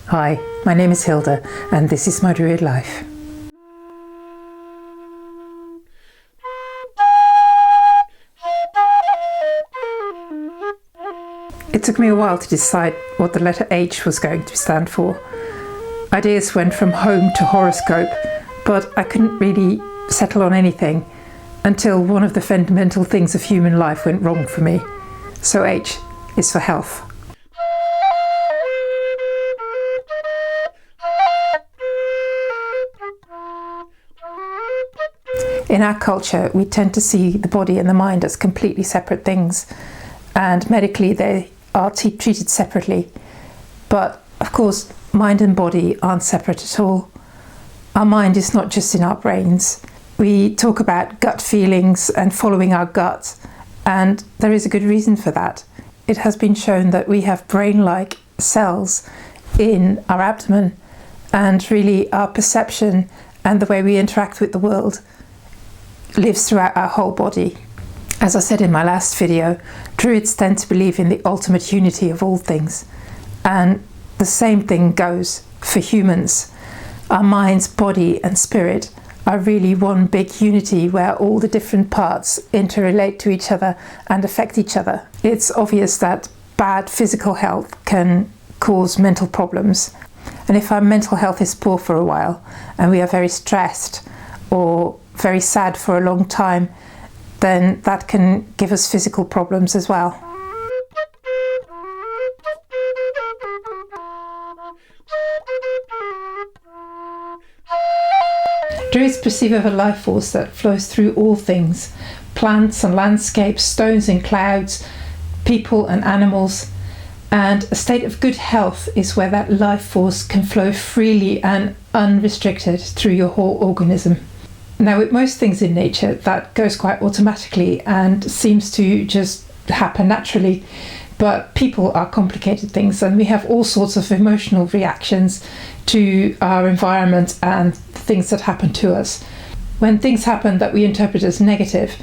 Hi, my name is Hilda and this is my Druid life. It took me a while to decide what the letter H was going to stand for. Ideas went from home to horoscope, but I couldn't really settle on anything until one of the fundamental things of human life went wrong for me. So H is for health. In our culture, we tend to see the body and the mind as completely separate things, and medically they are treated separately. But of course, mind and body aren't separate at all. Our mind is not just in our brains. We talk about gut feelings and following our gut, and there is a good reason for that. It has been shown that we have brain-like cells in our abdomen, and really our perception and the way we interact with the world lives throughout our whole body. As I said in my last video, Druids tend to believe in the ultimate unity of all things, and the same thing goes for humans. Our minds, body and spirit are really one big unity where all the different parts interrelate to each other and affect each other. It's obvious that bad physical health can cause mental problems, and if our mental health is poor for a while and we are very stressed or very sad for a long time, then that can give us physical problems as well. Druids perceive of a life force that flows through all things: plants and landscapes, stones and clouds, people and animals. And a state of good health is where that life force can flow freely and unrestricted through your whole organism. Now, with most things in nature, that goes quite automatically and seems to just happen naturally. But people are complicated things, and we have all sorts of emotional reactions to our environment and things that happen to us. When things happen that we interpret as negative,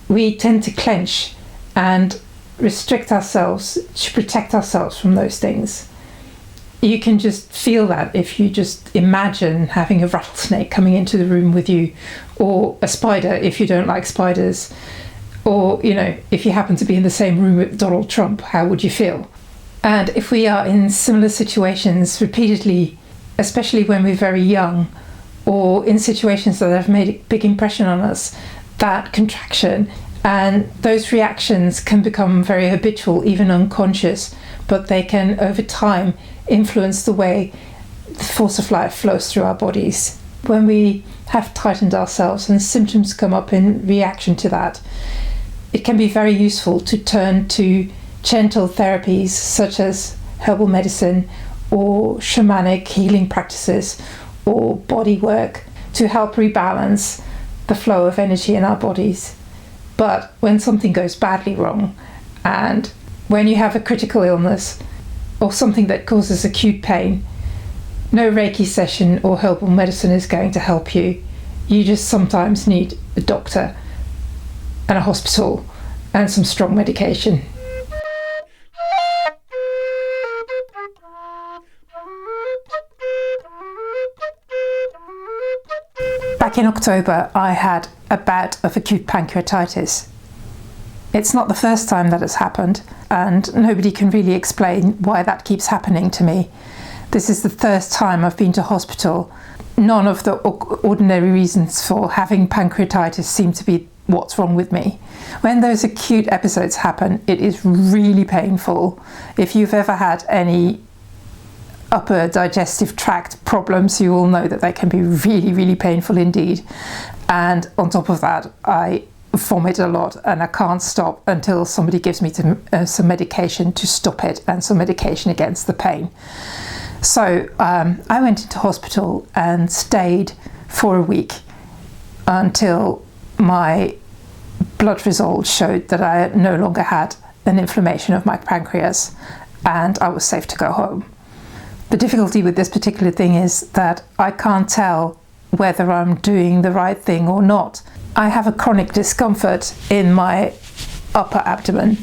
we tend to clench and restrict ourselves to protect ourselves from those things. You can just feel that if you just imagine having a rattlesnake coming into the room with you, or a spider if you don't like spiders, or, you know, if you happen to be in the same room with Donald Trump, how would you feel? And if we are in similar situations repeatedly, especially when we're very young, or in situations that have made a big impression on us, that contraction and those reactions can become very habitual, even unconscious, but they can over time influence the way the force of life flows through our bodies. When we have tightened ourselves and symptoms come up in reaction to that, it can be very useful to turn to gentle therapies such as herbal medicine or shamanic healing practices or body work to help rebalance the flow of energy in our bodies. But when something goes badly wrong, and when you have a critical illness or something that causes acute pain, no Reiki session or herbal medicine is going to help you. You just sometimes need a doctor and a hospital and some strong medication. Back in October, I had a bout of acute pancreatitis. It's not the first time that has happened, and nobody can really explain why that keeps happening to me. This is the first time I've been to hospital. None of the ordinary reasons for having pancreatitis seem to be what's wrong with me. When those acute episodes happen, it is really painful. If you've ever had any upper digestive tract problems, you will know that they can be really, really painful indeed. And on top of that, I vomit a lot and I can't stop until somebody gives me some medication to stop it, and some medication against the pain. So I went into hospital and stayed for a week until my blood results showed that I no longer had an inflammation of my pancreas and I was safe to go home. The difficulty with this particular thing is that I can't tell whether I'm doing the right thing or not. I have a chronic discomfort in my upper abdomen,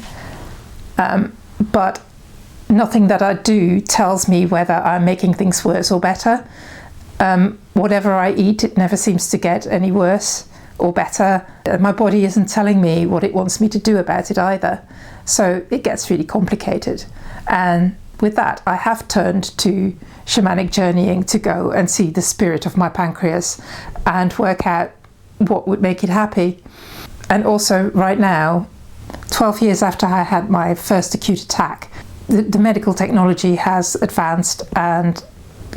but nothing that I do tells me whether I'm making things worse or better. Whatever I eat, it never seems to get any worse or better. My body isn't telling me what it wants me to do about it either. So it gets really complicated. And with that, I have turned to shamanic journeying to go and see the spirit of my pancreas and work out what would make it happy. And also right now, 12 years after I had my first acute attack, the medical technology has advanced and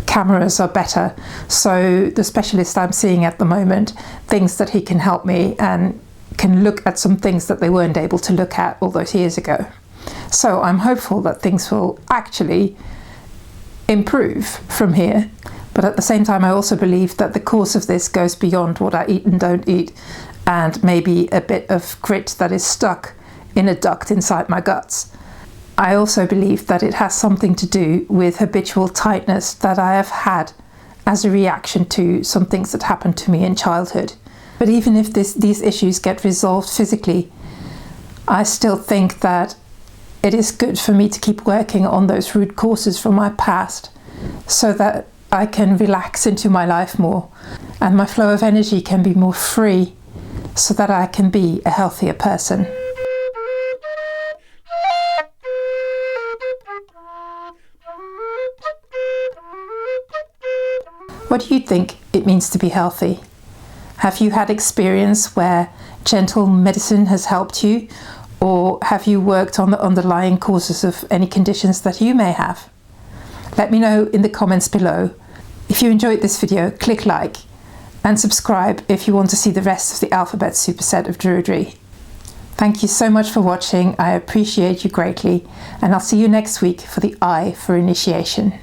cameras are better. So the specialist I'm seeing at the moment thinks that he can help me and can look at some things that they weren't able to look at all those years ago. So I'm hopeful that things will actually improve from here. But at the same time, I also believe that the course of this goes beyond what I eat and don't eat, and maybe a bit of grit that is stuck in a duct inside my guts. I also believe that it has something to do with habitual tightness that I have had as a reaction to some things that happened to me in childhood. But even if these issues get resolved physically, I still think that it is good for me to keep working on those root causes from my past so that I can relax into my life more and my flow of energy can be more free so that I can be a healthier person. What do you think it means to be healthy? Have you had experience where gentle medicine has helped you, or have you worked on the underlying causes of any conditions that you may have? Let me know in the comments below. If you enjoyed this video, click like and subscribe if you want to see the rest of the Alphabet Superset of Druidry. Thank you so much for watching. I appreciate you greatly, and I'll see you next week for the I for initiation.